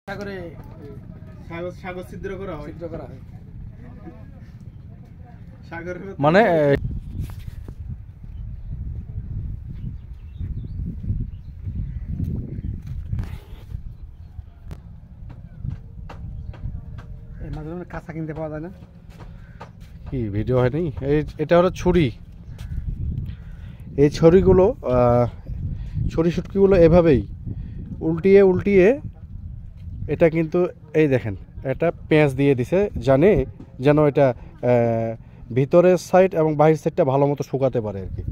সাগরে সাগর ছিদ্র করা হয় সাগরের মানে কাঁচা কিনতে পাওয়া যায় না কি ভিডিও হয়নি এটা হলো ছুরি এই ছুরিগুলো ছুরি শুটকিগুলো এভাবেই উল্টিয়ে উল্টিয়ে এটা কিন্তু এই দেখেন এটা পেঁয়াজ দিয়ে দিছে জানে যেন এটা ভিতরের সাইড এবং বাহির সাইডটা ভালো মতো শুকাতে পারে আর কি।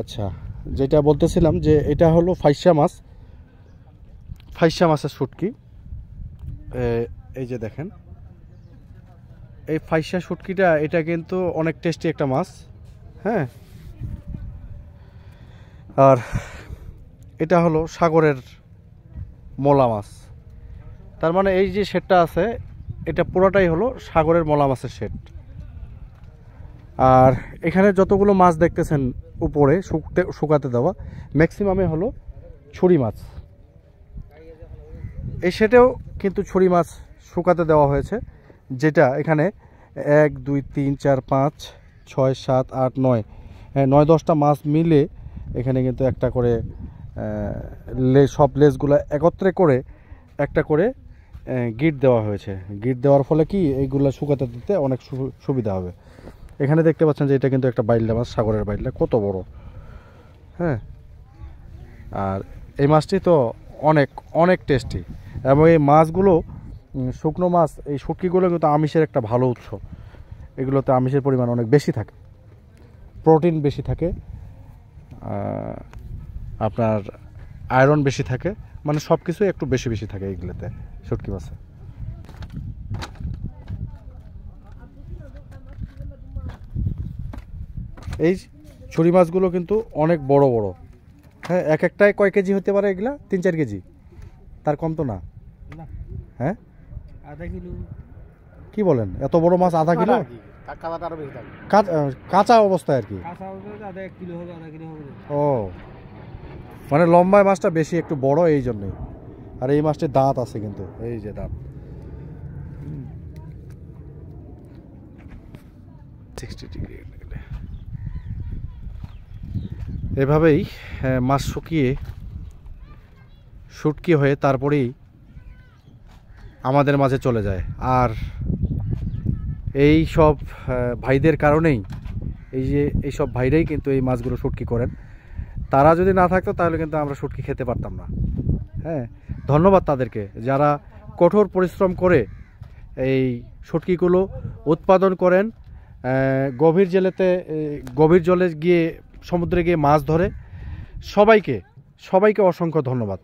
আচ্ছা যেটা বলতেছিলাম যে এটা হলো ফাইসা মাছের শুটকি। এই যে দেখেন এই ফাইসা শুটকিটা এটা কিন্তু অনেক টেস্টি একটা মাছ। হ্যাঁ আর এটা হলো সাগরের মোলা মাছ, তার মানে এই যে শেডটা আছে এটা পুরোটাই হলো সাগরের মোলা মাছের শেড। আর এখানে যতগুলো মাছ দেখতেছেন উপরে শুকাতে দেওয়া ম্যাক্সিমামে হলো ছুরি মাছ। এই শেডেও কিন্তু ছুরি মাছ শুকাতে দেওয়া হয়েছে, যেটা এখানে 1 2 3 4 5 6 7 8 9 9-10টা মাছ মিলে এখানে কিন্তু একটা করে সব লেজগুলো একত্রে করে একটা করে গিট দেওয়া হয়েছে। গিট দেওয়ার ফলে কি এইগুলো শুকাতে দিতে অনেক সুবিধা হবে। এখানে দেখতে পাচ্ছেন যে এটা কিন্তু একটা বাইলা মাছ, সাগরের বাইলা, কত বড়। হ্যাঁ আর এই মাছটি তো অনেক অনেক টেস্টি এবং এই মাছগুলো শুকনো মাছ, এই শুটকিগুলো কিন্তু আমিষের একটা ভালো উৎস। এগুলোতে আমিষের পরিমাণ অনেক বেশি থাকে, প্রোটিন বেশি থাকে, আপনার আয়রন বেশি থাকে, মানে সব কিছুই একটু বেশি বেশি থাকে এইগুলোতে শুটকি মাছে। এই ছুরি মাছগুলো কিন্তু অনেক বড় বড়। হ্যাঁ এক একটায় কয় কেজি হতে পারে এগুলা? 3-4 কেজি, তার কম তো না। হ্যাঁ আধা কিলো। কি বলেন, এত বড় মাছ আধা কিলো? কাঁচা অবস্থায় আর কি। ও মানে লম্বায় মাছটা বেশি একটু বড় এই জন্যই। আর এই মাছটির দাঁত আছে কিন্তু, এই যে দাঁত। এভাবেই মাছ শুকিয়ে শুটকি হয়ে তারপরেই আমাদের মাঝে চলে যায়। আর এই সব ভাইদের কারণেই এই সব ভাইরাই কিন্তু এই মাছগুলো শুটকি করেন। তারা যদি না থাকতো তাহলে কিন্তু আমরা শুটকি খেতে পারতাম না। হ্যাঁ ধন্যবাদ তাদেরকে, যারা কঠোর পরিশ্রম করে এই শুটকিগুলো উৎপাদন করেন, গভীর জলে গিয়ে সমুদ্রে গিয়ে মাছ ধরে। সবাইকে অসংখ্য ধন্যবাদ।